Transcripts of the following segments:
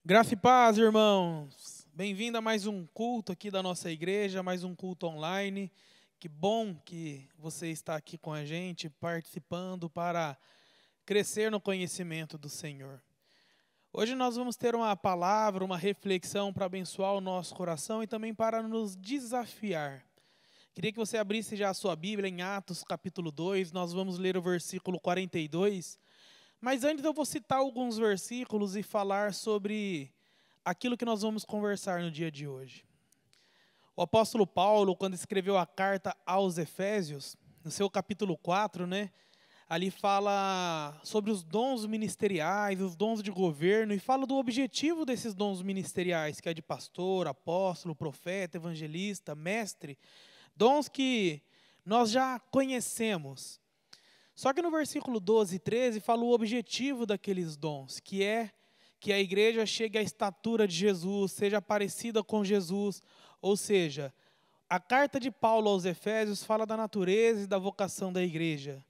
Graça e paz, irmãos. Bem-vindo a mais um culto aqui da nossa igreja, mais um culto online. Que bom que você está aqui com a gente, participando para crescer no conhecimento do Senhor. Hoje nós vamos ter uma palavra, uma reflexão para abençoar o nosso coração e também para nos desafiar. Queria que você abrisse já a sua Bíblia em Atos capítulo 2, nós vamos ler o versículo 42. Mas antes eu vou citar alguns versículos e falar sobre aquilo que nós vamos conversar no dia de hoje. O apóstolo Paulo, quando escreveu a carta aos Efésios, no seu capítulo 4, ali fala sobre os dons ministeriais, os dons de governo, e fala do objetivo desses dons ministeriais, que é de pastor, apóstolo, profeta, evangelista, mestre, dons que nós já conhecemos. Só que no versículo 12 e 13 fala o objetivo daqueles dons, que é que a igreja chegue à estatura de Jesus, seja parecida com Jesus. Ou seja, a carta de Paulo aos Efésios fala da natureza e da vocação da igreja.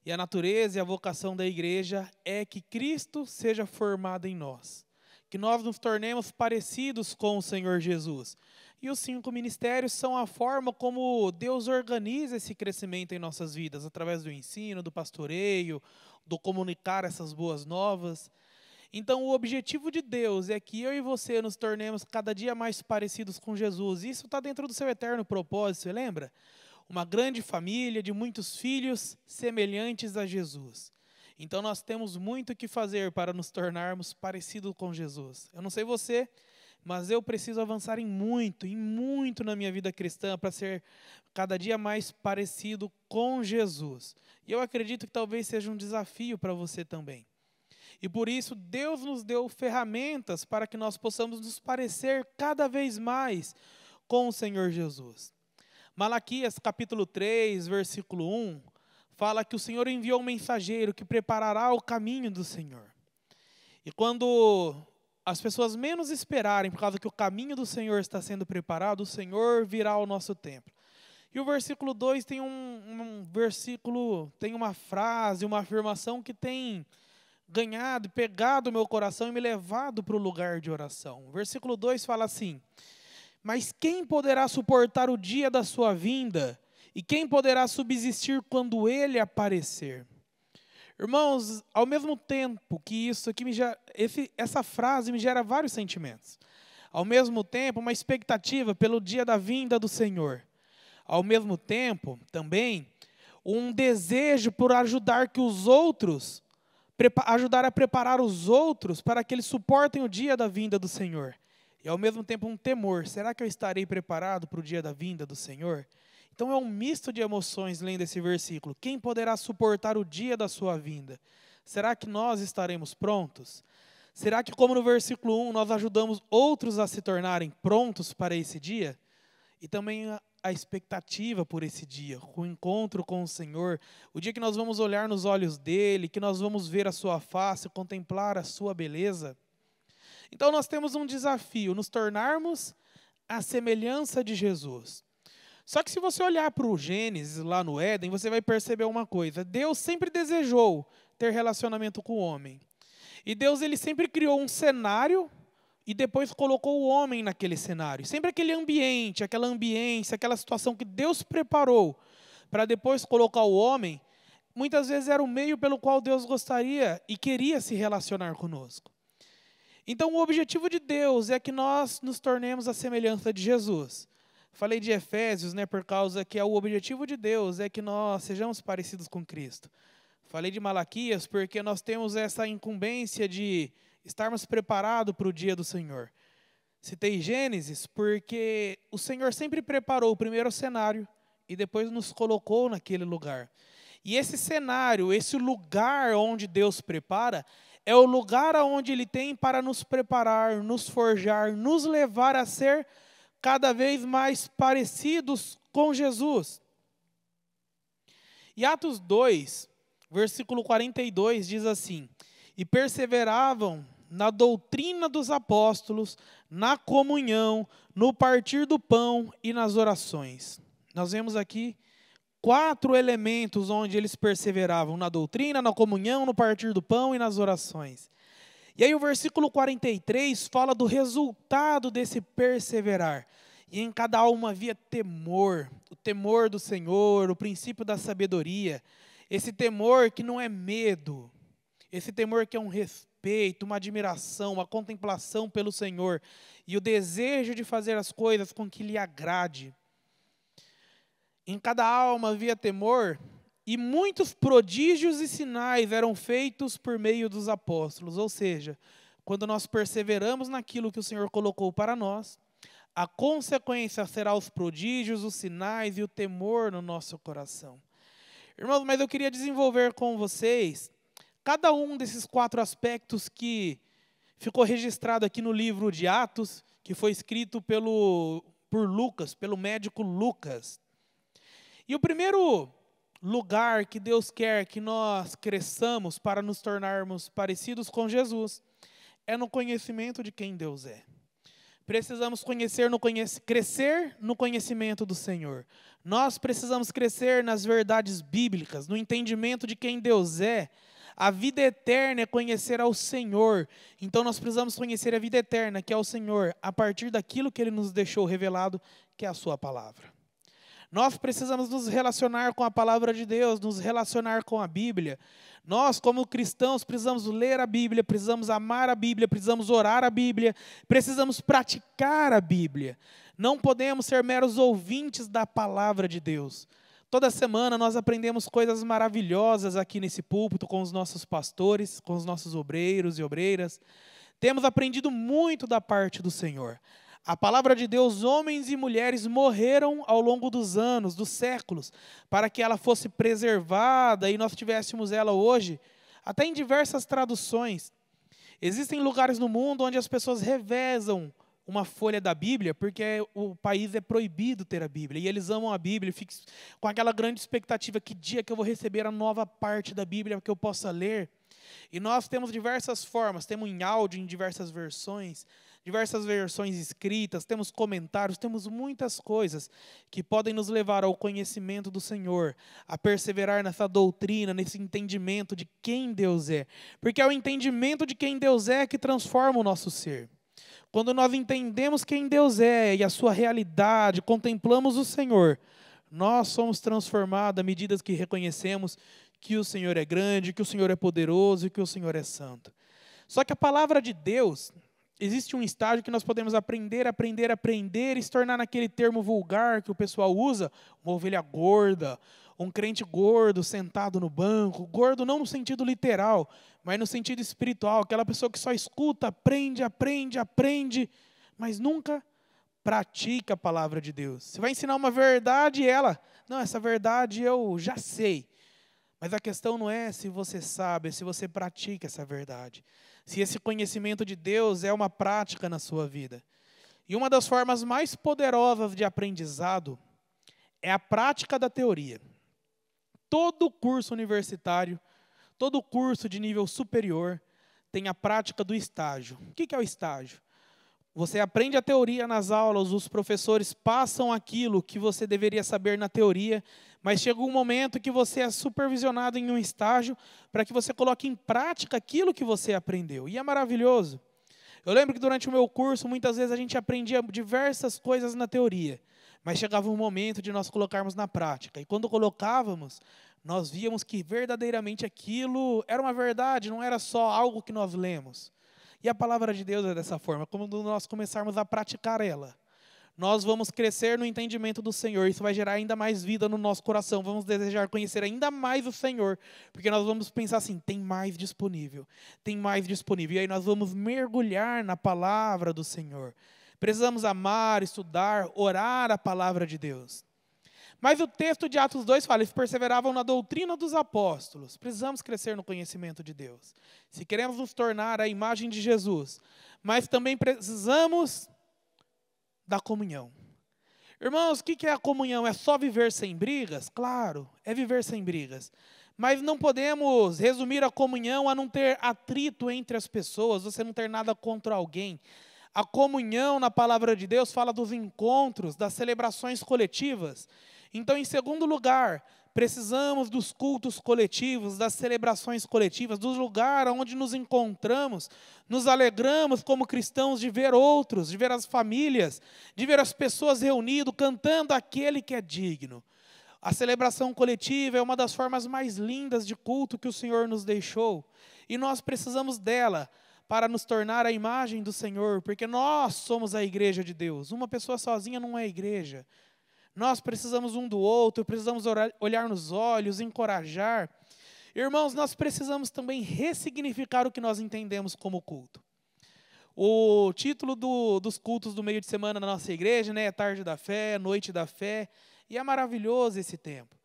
E a natureza e a vocação da igreja é que Cristo seja formado em nós, que nós nos tornemos parecidos com o Senhor Jesus. E os 5 ministérios são a forma como Deus organiza esse crescimento em nossas vidas, através do ensino, do pastoreio, do comunicar essas boas novas. Então, o objetivo de Deus é que eu e você nos tornemos cada dia mais parecidos com Jesus. Isso está dentro do seu eterno propósito, você lembra? Uma grande família de muitos filhos semelhantes a Jesus. Então, nós temos muito o que fazer para nos tornarmos parecidos com Jesus. Eu não sei você, mas eu preciso avançar em muito na minha vida cristã para ser cada dia mais parecido com Jesus. E eu acredito que talvez seja um desafio para você também. E por isso Deus nos deu ferramentas para que nós possamos nos parecer cada vez mais com o Senhor Jesus. Malaquias capítulo 3, versículo 1, fala que o Senhor enviou um mensageiro que preparará o caminho do Senhor. E quando as pessoas menos esperarem, por causa que o caminho do Senhor está sendo preparado, o Senhor virá ao nosso templo. E o versículo 2 tem tem uma frase, uma afirmação que tem ganhado, pegado o meu coração e me levado para o lugar de oração. O versículo 2 fala assim: mas quem poderá suportar o dia da sua vinda? E quem poderá subsistir quando ele aparecer? Irmãos, ao mesmo tempo que isso aqui essa frase me gera vários sentimentos. Ao mesmo tempo, uma expectativa pelo dia da vinda do Senhor. Ao mesmo tempo, também, um desejo por ajudar que os outros, ajudar a preparar os outros para que eles suportem o dia da vinda do Senhor. E ao mesmo tempo um temor, será que eu estarei preparado para o dia da vinda do Senhor? Então é um misto de emoções lendo esse versículo. Quem poderá suportar o dia da sua vinda? Será que nós estaremos prontos? Será que, como no versículo 1, nós ajudamos outros a se tornarem prontos para esse dia? E também a expectativa por esse dia, o encontro com o Senhor, o dia que nós vamos olhar nos olhos dele, que nós vamos ver a sua face, contemplar a sua beleza. Então nós temos um desafio, nos tornarmos a semelhança de Jesus. Só que se você olhar para o Gênesis, lá no Éden, você vai perceber uma coisa. Deus sempre desejou ter relacionamento com o homem. E Deus ele sempre criou um cenário e depois colocou o homem naquele cenário. Sempre aquele ambiente, aquela ambiência, aquela situação que Deus preparou para depois colocar o homem, muitas vezes era o meio pelo qual Deus gostaria e queria se relacionar conosco. Então o objetivo de Deus é que nós nos tornemos a semelhança de Jesus. Falei de Efésios, por causa que o objetivo de Deus é que nós sejamos parecidos com Cristo. Falei de Malaquias porque nós temos essa incumbência de estarmos preparados para o dia do Senhor. Citei Gênesis porque o Senhor sempre preparou primeiro o cenário e depois nos colocou naquele lugar. E esse cenário, esse lugar onde Deus prepara, é o lugar onde Ele tem para nos preparar, nos forjar, nos levar a ser cada vez mais parecidos com Jesus. E Atos 2, versículo 42 diz assim: e perseveravam na doutrina dos apóstolos, na comunhão, no partir do pão e nas orações. Nós vemos aqui 4 elementos onde eles perseveravam: na doutrina, na comunhão, no partir do pão e nas orações. E aí o versículo 43 fala do resultado desse perseverar. E em cada alma havia temor, o temor do Senhor, o princípio da sabedoria. Esse temor que não é medo, esse temor que é um respeito, uma admiração, uma contemplação pelo Senhor. E o desejo de fazer as coisas com que lhe agrade. Em cada alma havia temor, e muitos prodígios e sinais eram feitos por meio dos apóstolos. Ou seja, quando nós perseveramos naquilo que o Senhor colocou para nós, a consequência será os prodígios, os sinais e o temor no nosso coração. Irmãos, mas eu queria desenvolver com vocês cada um desses 4 aspectos que ficou registrado aqui no livro de Atos, que foi escrito por Lucas, pelo médico Lucas. E o primeiro lugar que Deus quer que nós cresçamos para nos tornarmos parecidos com Jesus é no conhecimento de quem Deus é. Precisamos crescer no conhecimento do Senhor. Nós precisamos crescer nas verdades bíblicas, no entendimento de quem Deus é. A vida eterna é conhecer ao Senhor. Então nós precisamos conhecer a vida eterna, que é o Senhor, a partir daquilo que Ele nos deixou revelado, que é a sua palavra. Nós precisamos nos relacionar com a palavra de Deus, nos relacionar com a Bíblia. Nós, como cristãos, precisamos ler a Bíblia, precisamos amar a Bíblia, precisamos orar a Bíblia, precisamos praticar a Bíblia. Não podemos ser meros ouvintes da palavra de Deus. Toda semana nós aprendemos coisas maravilhosas aqui nesse púlpito com os nossos pastores, com os nossos obreiros e obreiras. Temos aprendido muito da parte do Senhor. A palavra de Deus, homens e mulheres morreram ao longo dos anos, dos séculos, para que ela fosse preservada e nós tivéssemos ela hoje, até em diversas traduções. Existem lugares no mundo onde as pessoas revezam uma folha da Bíblia, porque o país é proibido ter a Bíblia, e eles amam a Bíblia, ficam com aquela grande expectativa, que dia que eu vou receber a nova parte da Bíblia que eu possa ler. E nós temos diversas formas, temos em áudio, em diversas versões escritas, temos comentários, temos muitas coisas que podem nos levar ao conhecimento do Senhor, a perseverar nessa doutrina, nesse entendimento de quem Deus é. Porque é o entendimento de quem Deus é que transforma o nosso ser. Quando nós entendemos quem Deus é e a sua realidade, contemplamos o Senhor, nós somos transformados à medida que reconhecemos que o Senhor é grande, que o Senhor é poderoso e que o Senhor é santo. Só que a palavra de Deus, existe um estágio que nós podemos aprender e se tornar naquele termo vulgar que o pessoal usa, uma ovelha gorda, um crente gordo sentado no banco, gordo não no sentido literal, mas no sentido espiritual, aquela pessoa que só escuta, aprende, mas nunca pratica a palavra de Deus. Você vai ensinar uma verdade e não, essa verdade eu já sei. Mas a questão não é se você sabe, é se você pratica essa verdade. Se esse conhecimento de Deus é uma prática na sua vida. E uma das formas mais poderosas de aprendizado é a prática da teoria. Todo curso universitário, todo curso de nível superior tem a prática do estágio. O que é o estágio? Você aprende a teoria nas aulas, os professores passam aquilo que você deveria saber na teoria, mas chega um momento que você é supervisionado em um estágio para que você coloque em prática aquilo que você aprendeu. E é maravilhoso. Eu lembro que durante o meu curso, muitas vezes a gente aprendia diversas coisas na teoria, mas chegava um momento de nós colocarmos na prática. E quando colocávamos, nós víamos que verdadeiramente aquilo era uma verdade, não era só algo que nós lemos. E a palavra de Deus é dessa forma. Quando nós começarmos a praticar ela, nós vamos crescer no entendimento do Senhor. Isso vai gerar ainda mais vida no nosso coração. Vamos desejar conhecer ainda mais o Senhor. Porque nós vamos pensar assim, tem mais disponível. Tem mais disponível. E aí nós vamos mergulhar na palavra do Senhor. Precisamos amar, estudar, orar a palavra de Deus. Mas o texto de Atos 2 fala, eles perseveravam na doutrina dos apóstolos. Precisamos crescer no conhecimento de Deus. Se queremos nos tornar a imagem de Jesus. Mas também precisamos da comunhão. Irmãos, o que é a comunhão? É só viver sem brigas? Claro, é viver sem brigas. Mas não podemos resumir a comunhão a não ter atrito entre as pessoas, você não ter nada contra alguém. A comunhão na palavra de Deus fala dos encontros, das celebrações coletivas. Então, em segundo lugar, precisamos dos cultos coletivos, das celebrações coletivas, do lugar onde nos encontramos, nos alegramos como cristãos de ver outros, de ver as famílias, de ver as pessoas reunidas, cantando aquele que é digno. A celebração coletiva é uma das formas mais lindas de culto que o Senhor nos deixou. E nós precisamos dela para nos tornar a imagem do Senhor, porque nós somos a igreja de Deus. Uma pessoa sozinha não é igreja. Nós precisamos um do outro, precisamos olhar nos olhos, encorajar. Irmãos, nós precisamos também ressignificar o que nós entendemos como culto. O título dos cultos do meio de semana na nossa igreja, né, é Tarde da Fé, Noite da Fé, e é maravilhoso esse tempo.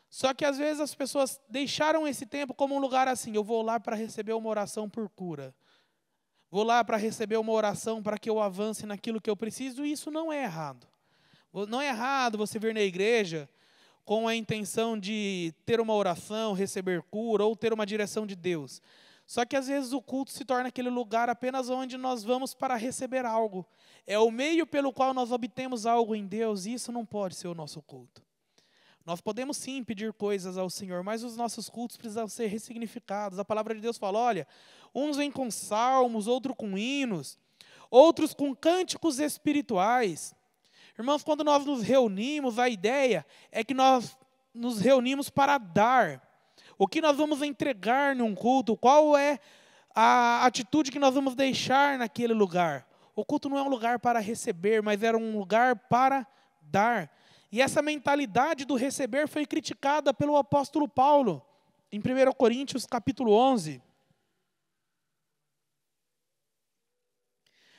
Só que às vezes as pessoas deixaram esse tempo como um lugar assim, eu vou lá para receber uma oração por cura. Vou lá para receber uma oração para que eu avance naquilo que eu preciso, e isso não é errado. Não é errado você vir na igreja com a intenção de ter uma oração, receber cura ou ter uma direção de Deus. Só que às vezes o culto se torna aquele lugar apenas onde nós vamos para receber algo. É o meio pelo qual nós obtemos algo em Deus, e isso não pode ser o nosso culto. Nós podemos sim pedir coisas ao Senhor, mas os nossos cultos precisam ser ressignificados. A palavra de Deus fala, olha, uns vêm com salmos, outros com hinos, outros com cânticos espirituais. Irmãos, quando nós nos reunimos, a ideia é que nós nos reunimos para dar. O que nós vamos entregar num culto, qual é a atitude que nós vamos deixar naquele lugar. O culto não é um lugar para receber, mas era um lugar para dar. E essa mentalidade do receber foi criticada pelo apóstolo Paulo, em 1 Coríntios capítulo 11.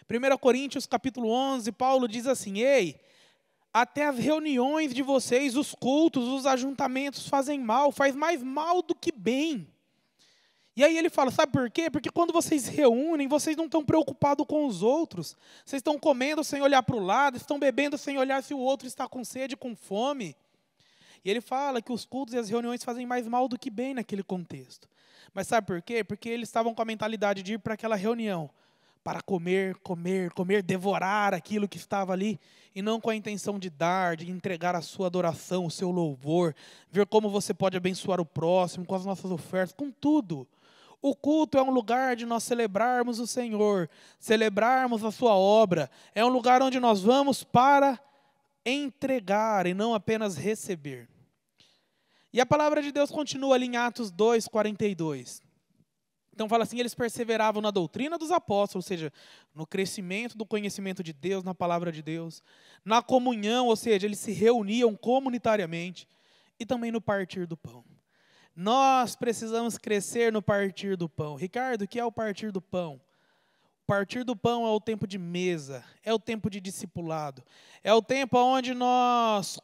1 Coríntios capítulo 11, Paulo diz assim, ei, até as reuniões de vocês, os cultos, os ajuntamentos fazem mal, faz mais mal do que bem. E aí ele fala, sabe por quê? Porque quando vocês reúnem, vocês não estão preocupados com os outros. Vocês estão comendo sem olhar para o lado, estão bebendo sem olhar se o outro está com sede, com fome. E ele fala que os cultos e as reuniões fazem mais mal do que bem naquele contexto. Mas sabe por quê? Porque eles estavam com a mentalidade de ir para aquela reunião para comer, comer, comer, devorar aquilo que estava ali, e não com a intenção de dar, de entregar a sua adoração, o seu louvor, ver como você pode abençoar o próximo, com as nossas ofertas, com tudo. O culto é um lugar de nós celebrarmos o Senhor, celebrarmos a sua obra, é um lugar onde nós vamos para entregar e não apenas receber. E a palavra de Deus continua ali em Atos 2:42. Então fala assim, eles perseveravam na doutrina dos apóstolos, ou seja, no crescimento do conhecimento de Deus, na palavra de Deus, na comunhão, ou seja, eles se reuniam comunitariamente, e também no partir do pão. Nós precisamos crescer no partir do pão. Ricardo, o que é o partir do pão? O partir do pão é o tempo de mesa, é o tempo de discipulado, é o tempo onde nós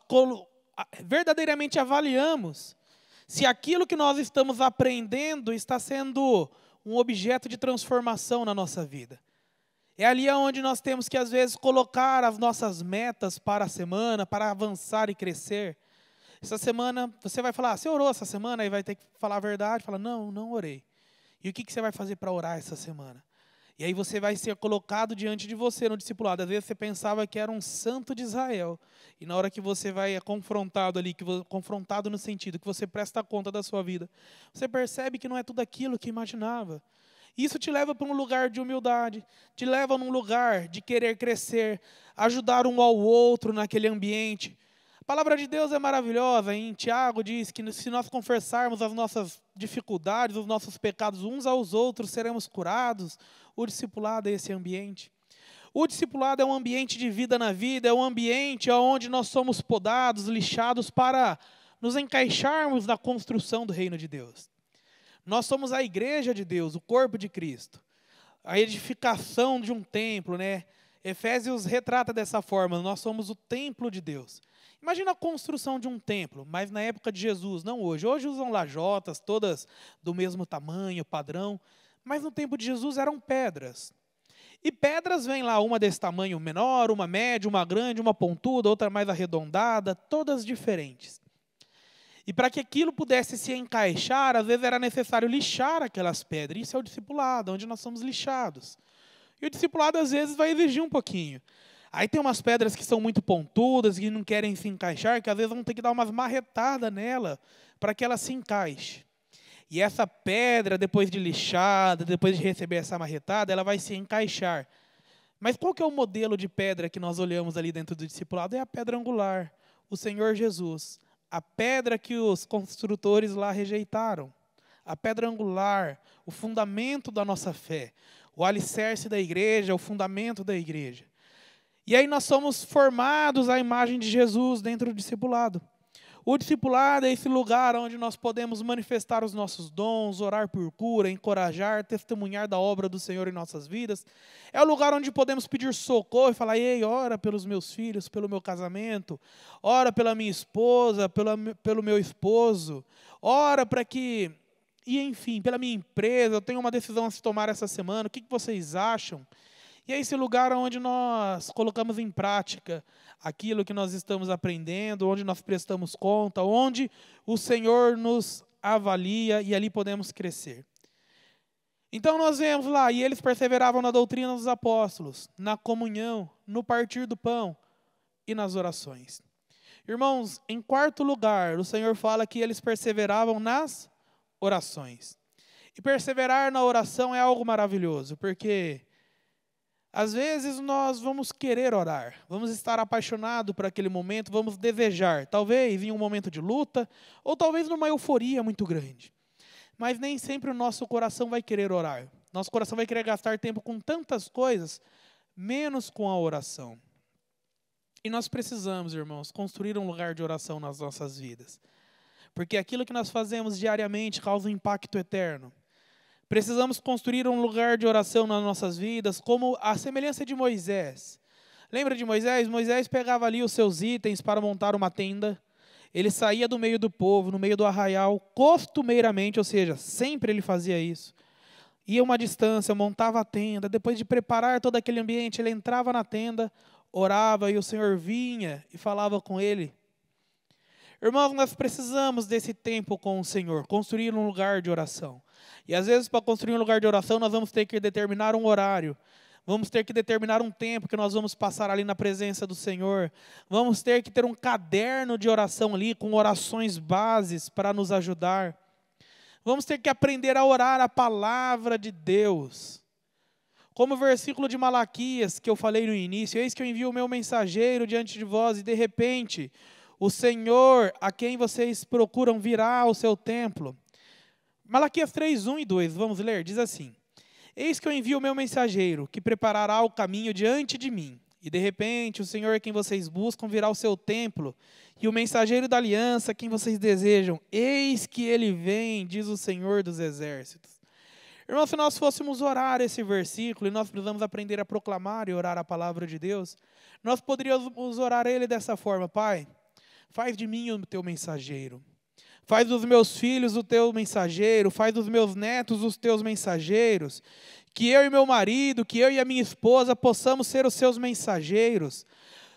verdadeiramente avaliamos se aquilo que nós estamos aprendendo está sendo um objeto de transformação na nossa vida. É ali onde nós temos que, às vezes, colocar as nossas metas para a semana, para avançar e crescer. Essa semana, você vai falar, você orou essa semana? Aí vai ter que falar a verdade, fala, não orei. E o que você vai fazer para orar essa semana? E aí você vai ser colocado diante de você no discipulado. Às vezes você pensava que era um santo de Israel. E na hora que você vai confrontado ali, confrontado no sentido que você presta conta da sua vida, você percebe que não é tudo aquilo que imaginava. Isso te leva para um lugar de humildade, te leva num lugar de querer crescer, ajudar um ao outro naquele ambiente. A palavra de Deus é maravilhosa. Em Tiago diz que se nós confessarmos as nossas dificuldades, os nossos pecados uns aos outros, seremos curados. O discipulado é esse ambiente. O discipulado é um ambiente de vida na vida, é um ambiente onde nós somos podados, lixados para nos encaixarmos na construção do reino de Deus. Nós somos a igreja de Deus, o corpo de Cristo. A edificação de um templo, né? Efésios retrata dessa forma, nós somos o templo de Deus. Imagina a construção de um templo, mas na época de Jesus, não hoje. Hoje usam lajotas, todas do mesmo tamanho, padrão. Mas no tempo de Jesus eram pedras. E pedras vêm lá, uma desse tamanho menor, uma média, uma grande, uma pontuda, outra mais arredondada, todas diferentes. E para que aquilo pudesse se encaixar, às vezes era necessário lixar aquelas pedras. Isso é o discipulado, onde nós somos lixados. E o discipulado às vezes vai exigir um pouquinho. Aí tem umas pedras que são muito pontudas e não querem se encaixar, que às vezes vão ter que dar umas marretadas nela para que ela se encaixe. E essa pedra, depois de lixada, depois de receber essa marretada, ela vai se encaixar. Mas qual que é o modelo de pedra que nós olhamos ali dentro do discipulado? É a pedra angular, o Senhor Jesus. A pedra que os construtores lá rejeitaram. A pedra angular, o fundamento da nossa fé. O alicerce da igreja, o fundamento da igreja. E aí nós somos formados à imagem de Jesus dentro do discipulado. O discipulado é esse lugar onde nós podemos manifestar os nossos dons, orar por cura, encorajar, testemunhar da obra do Senhor em nossas vidas. É o lugar onde podemos pedir socorro e falar: ei, ora pelos meus filhos, pelo meu casamento, ora pela minha esposa, pelo meu esposo, ora para que, e enfim, pela minha empresa, eu tenho uma decisão a se tomar essa semana, o que vocês acham? E é esse lugar onde nós colocamos em prática aquilo que nós estamos aprendendo, onde nós prestamos conta, onde o Senhor nos avalia e ali podemos crescer. Então nós vemos lá, e eles perseveravam na doutrina dos apóstolos, na comunhão, no partir do pão e nas orações. Irmãos, em quarto lugar, o Senhor fala que eles perseveravam nas orações. E perseverar na oração é algo maravilhoso, porque às vezes nós vamos querer orar, vamos estar apaixonados por aquele momento, vamos desejar, talvez em um momento de luta, ou talvez numa euforia muito grande. Mas nem sempre o nosso coração vai querer orar. Nosso coração vai querer gastar tempo com tantas coisas, menos com a oração. E nós precisamos, irmãos, construir um lugar de oração nas nossas vidas. Porque aquilo que nós fazemos diariamente causa um impacto eterno. Precisamos construir um lugar de oração nas nossas vidas, como a semelhança de Moisés. Lembra de Moisés? Moisés pegava ali os seus itens para montar uma tenda. Ele saía do meio do povo, no meio do arraial, costumeiramente, ou seja, sempre ele fazia isso. Ia uma distância, montava a tenda. Depois de preparar todo aquele ambiente, ele entrava na tenda, orava e o Senhor vinha e falava com ele. Irmãos, nós precisamos desse tempo com o Senhor, construir um lugar de oração. E às vezes, para construir um lugar de oração, nós vamos ter que determinar um horário. Vamos ter que determinar um tempo que nós vamos passar ali na presença do Senhor. Vamos ter que ter um caderno de oração ali, com orações bases para nos ajudar. Vamos ter que aprender a orar a palavra de Deus. Como o versículo de Malaquias, que eu falei no início: eis que eu envio o meu mensageiro diante de vós, e de repente o Senhor, a quem vocês procuram, virá ao seu templo. Malaquias 3, 1 e 2, vamos ler, diz assim: eis que eu envio o meu mensageiro, que preparará o caminho diante de mim. E de repente o Senhor, a quem vocês buscam, virá ao seu templo, e o mensageiro da aliança, a quem vocês desejam, eis que ele vem, diz o Senhor dos exércitos. Irmãos, se nós fôssemos orar esse versículo, e nós precisamos aprender a proclamar e orar a palavra de Deus, nós poderíamos orar ele dessa forma: Pai, faz de mim o teu mensageiro. Faz dos meus filhos o teu mensageiro, faz dos meus netos os teus mensageiros, que eu e meu marido, que eu e a minha esposa possamos ser os seus mensageiros.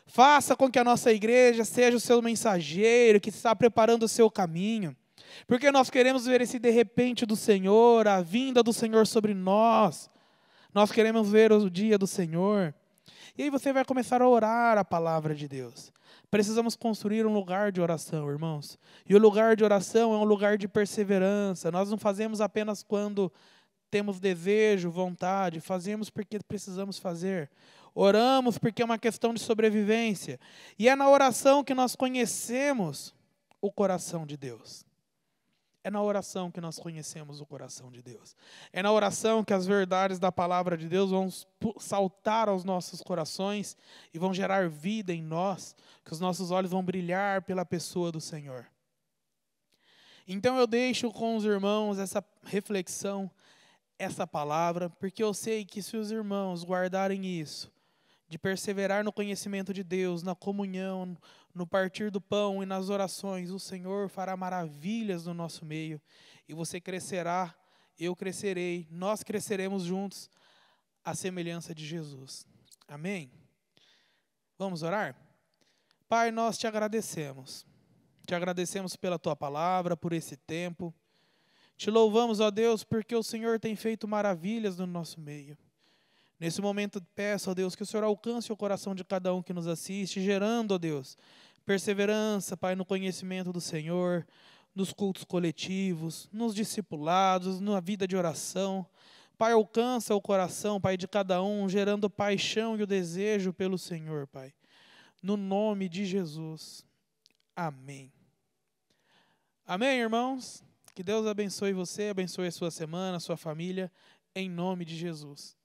Faça com que a nossa igreja seja o seu mensageiro, que está preparando o seu caminho, porque nós queremos ver esse de repente do Senhor, a vinda do Senhor sobre nós. Nós queremos ver o dia do Senhor. E aí você vai começar a orar a palavra de Deus. Precisamos construir um lugar de oração, irmãos. E o lugar de oração é um lugar de perseverança. Nós não fazemos apenas quando temos desejo, vontade. Fazemos porque precisamos fazer. Oramos porque é uma questão de sobrevivência. E é na oração que nós conhecemos o coração de Deus. É na oração que nós conhecemos o coração de Deus. É na oração que as verdades da palavra de Deus vão saltar aos nossos corações e vão gerar vida em nós, que os nossos olhos vão brilhar pela pessoa do Senhor. Então eu deixo com os irmãos essa reflexão, essa palavra, porque eu sei que se os irmãos guardarem isso, de perseverar no conhecimento de Deus, na comunhão, no partir do pão e nas orações, o Senhor fará maravilhas no nosso meio. E você crescerá, eu crescerei, nós cresceremos juntos à semelhança de Jesus. Amém? Vamos orar? Pai, nós te agradecemos. Te agradecemos pela tua palavra, por esse tempo. Te louvamos, ó Deus, porque o Senhor tem feito maravilhas no nosso meio. Nesse momento, peço, ó Deus, que o Senhor alcance o coração de cada um que nos assiste, gerando, ó Deus, perseverança, Pai, no conhecimento do Senhor, nos cultos coletivos, nos discipulados, na vida de oração. Pai, alcança o coração, Pai, de cada um, gerando paixão e o desejo pelo Senhor, Pai. No nome de Jesus. Amém. Amém, irmãos? Que Deus abençoe você, abençoe a sua semana, a sua família, em nome de Jesus.